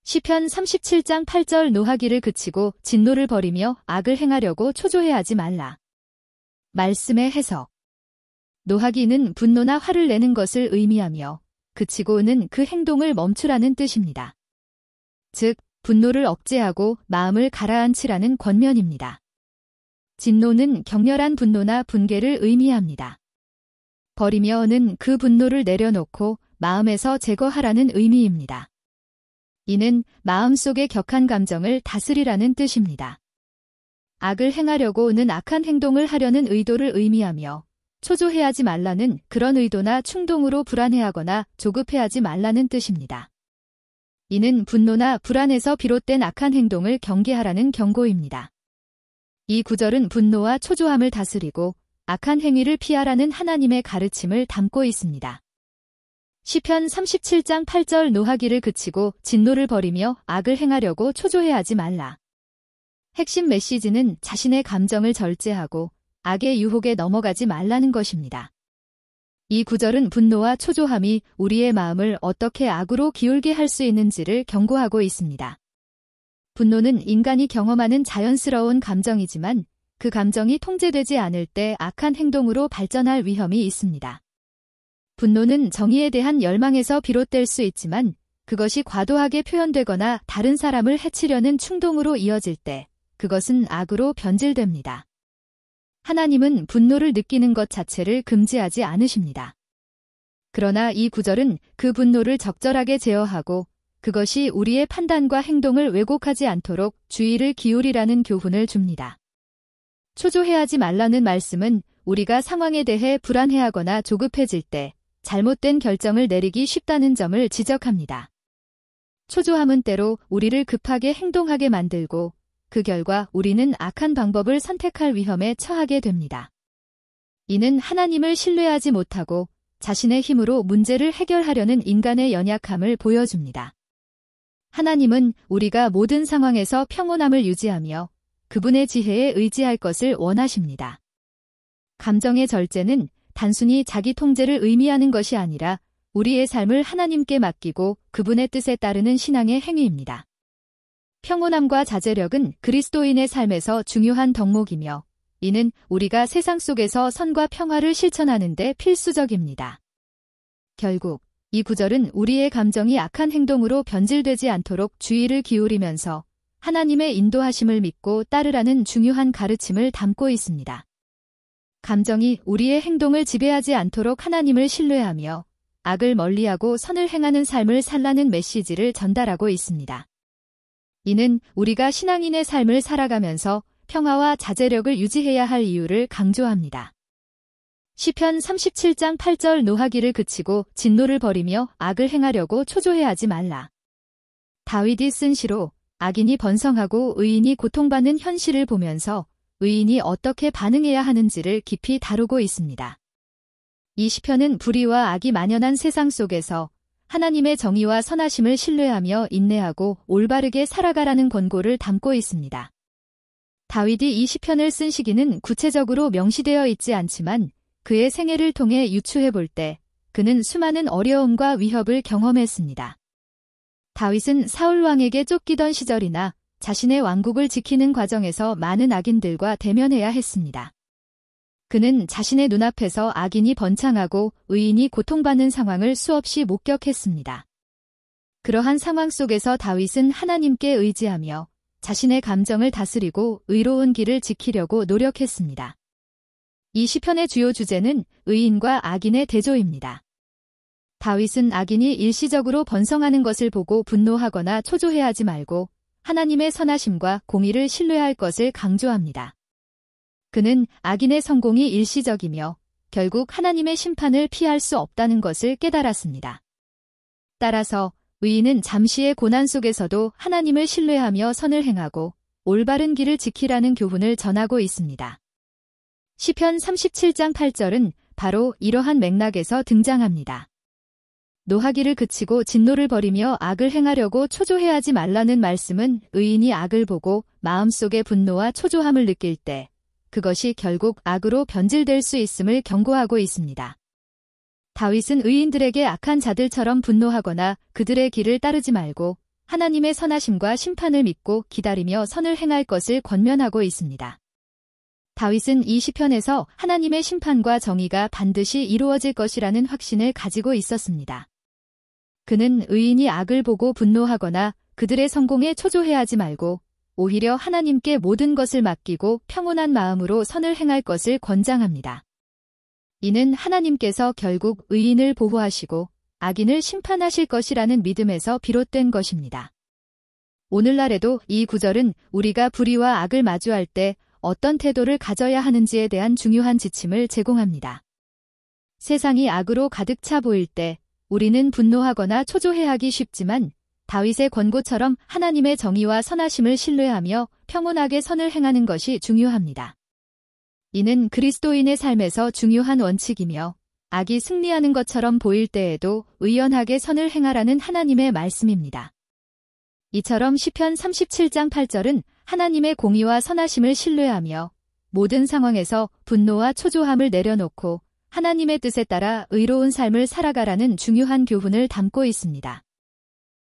시편 37장 8절 노하기를 그치고 진노를 버리며 악을 행하려고 초조해하지 말라. 말씀의 해석. 노하기는 분노나 화를 내는 것을 의미하며 그치고는 그 행동을 멈추라는 뜻입니다. 즉, 분노를 억제하고 마음을 가라앉히라는 권면입니다. 진노는 격렬한 분노나 분개를 의미합니다. 버리며는 그 분노를 내려놓고 마음에서 제거하라는 의미입니다. 이는 마음속의 격한 감정을 다스리라는 뜻입니다. 악을 행하려고는 악한 행동을 하려는 의도를 의미하며 초조해하지 말라는 그런 의도나 충동으로 불안해하거나 조급해하지 말라는 뜻입니다. 이는 분노나 불안에서 비롯된 악한 행동을 경계하라는 경고입니다. 이 구절은 분노와 초조함을 다스리고 악한 행위를 피하라는 하나님의 가르침을 담고 있습니다. 시편 37장 8절 노하기를 그치고 진노를 버리며 악을 행하려고 초조해하지 말라. 핵심 메시지는 자신의 감정을 절제하고 악의 유혹에 넘어가지 말라는 것입니다. 이 구절은 분노와 초조함이 우리의 마음을 어떻게 악으로 기울게 할 수 있는지를 경고하고 있습니다. 분노는 인간이 경험하는 자연스러운 감정이지만 그 감정이 통제되지 않을 때 악한 행동으로 발전할 위험이 있습니다. 분노는 정의에 대한 열망에서 비롯될 수 있지만 그것이 과도하게 표현되거나 다른 사람을 해치려는 충동으로 이어질 때 그것은 악으로 변질됩니다. 하나님은 분노를 느끼는 것 자체를 금지하지 않으십니다. 그러나 이 구절은 그 분노를 적절하게 제어하고 그것이 우리의 판단과 행동을 왜곡하지 않도록 주의를 기울이라는 교훈을 줍니다. 초조해하지 말라는 말씀은 우리가 상황에 대해 불안해하거나 조급해질 때 잘못된 결정을 내리기 쉽다는 점을 지적합니다. 초조함은 때로 우리를 급하게 행동하게 만들고 그 결과 우리는 악한 방법을 선택할 위험에 처하게 됩니다. 이는 하나님을 신뢰하지 못하고 자신의 힘으로 문제를 해결하려는 인간의 연약함을 보여줍니다. 하나님은 우리가 모든 상황에서 평온함을 유지하며 그분의 지혜에 의지할 것을 원하십니다. 감정의 절제는 단순히 자기 통제를 의미하는 것이 아니라 우리의 삶을 하나님께 맡기고 그분의 뜻에 따르는 신앙의 행위입니다. 평온함과 자제력은 그리스도인의 삶에서 중요한 덕목이며 이는 우리가 세상 속에서 선과 평화를 실천하는 데 필수적입니다. 결국 이 구절은 우리의 감정이 악한 행동으로 변질되지 않도록 주의를 기울이면서 하나님의 인도하심을 믿고 따르라는 중요한 가르침을 담고 있습니다. 감정이 우리의 행동을 지배하지 않도록 하나님을 신뢰하며 악을 멀리하고 선을 행하는 삶을 살라는 메시지를 전달하고 있습니다. 이는 우리가 신앙인의 삶을 살아가면서 평화와 자제력을 유지해야 할 이유를 강조합니다. 시편 37장 8절 노하기를 그치고 진노를 버리며 악을 행하려고 초조해하지 말라. 다윗이 쓴 시로 악인이 번성하고 의인이 고통받는 현실을 보면서 의인이 어떻게 반응해야 하는지를 깊이 다루고 있습니다. 이 시편은 불의와 악이 만연한 세상 속에서 하나님의 정의와 선하심을 신뢰하며 인내하고 올바르게 살아가라는 권고를 담고 있습니다. 다윗이 이 시편을 쓴 시기는 구체적으로 명시되어 있지 않지만 그의 생애를 통해 유추해 볼 때 그는 수많은 어려움과 위협을 경험했습니다. 다윗은 사울 왕에게 쫓기던 시절이나 자신의 왕국을 지키는 과정에서 많은 악인들과 대면해야 했습니다. 그는 자신의 눈앞에서 악인이 번창하고 의인이 고통받는 상황을 수없이 목격했습니다. 그러한 상황 속에서 다윗은 하나님께 의지하며 자신의 감정을 다스리고 의로운 길을 지키려고 노력했습니다. 이 시편의 주요 주제는 의인과 악인의 대조입니다. 다윗은 악인이 일시적으로 번성하는 것을 보고 분노하거나 초조해하지 말고 하나님의 선하심과 공의를 신뢰할 것을 강조합니다. 그는 악인의 성공이 일시적이며 결국 하나님의 심판을 피할 수 없다는 것을 깨달았습니다. 따라서 의인은 잠시의 고난 속에서도 하나님을 신뢰하며 선을 행하고 올바른 길을 지키라는 교훈을 전하고 있습니다. 시편 37장 8절은 바로 이러한 맥락에서 등장합니다. 노하기를 그치고 진노를 버리며 악을 행하려고 초조해하지 말라는 말씀은 의인이 악을 보고 마음속의 분노와 초조함을 느낄 때 그것이 결국 악으로 변질될 수 있음을 경고하고 있습니다. 다윗은 의인들에게 악한 자들처럼 분노하거나 그들의 길을 따르지 말고 하나님의 선하심과 심판을 믿고 기다리며 선을 행할 것을 권면하고 있습니다. 다윗은 이 시편에서 하나님의 심판과 정의가 반드시 이루어질 것이라는 확신을 가지고 있었습니다. 그는 의인이 악을 보고 분노하거나 그들의 성공에 초조해하지 말고 오히려 하나님께 모든 것을 맡기고 평온한 마음으로 선을 행할 것을 권장합니다. 이는 하나님께서 결국 의인을 보호하시고 악인을 심판하실 것이라는 믿음에서 비롯된 것입니다. 오늘날에도 이 구절은 우리가 불의와 악을 마주할 때 어떤 태도를 가져야 하는지에 대한 중요한 지침을 제공합니다. 세상이 악으로 가득 차 보일 때 우리는 분노하거나 초조해하기 쉽지만 다윗의 권고처럼 하나님의 정의와 선하심을 신뢰하며 평온하게 선을 행하는 것이 중요합니다. 이는 그리스도인의 삶에서 중요한 원칙이며 악이 승리하는 것처럼 보일 때에도 의연하게 선을 행하라는 하나님의 말씀입니다. 이처럼 시편 37장 8절은 하나님의 공의와 선하심을 신뢰하며 모든 상황에서 분노와 초조함을 내려놓고 하나님의 뜻에 따라 의로운 삶을 살아가라는 중요한 교훈을 담고 있습니다.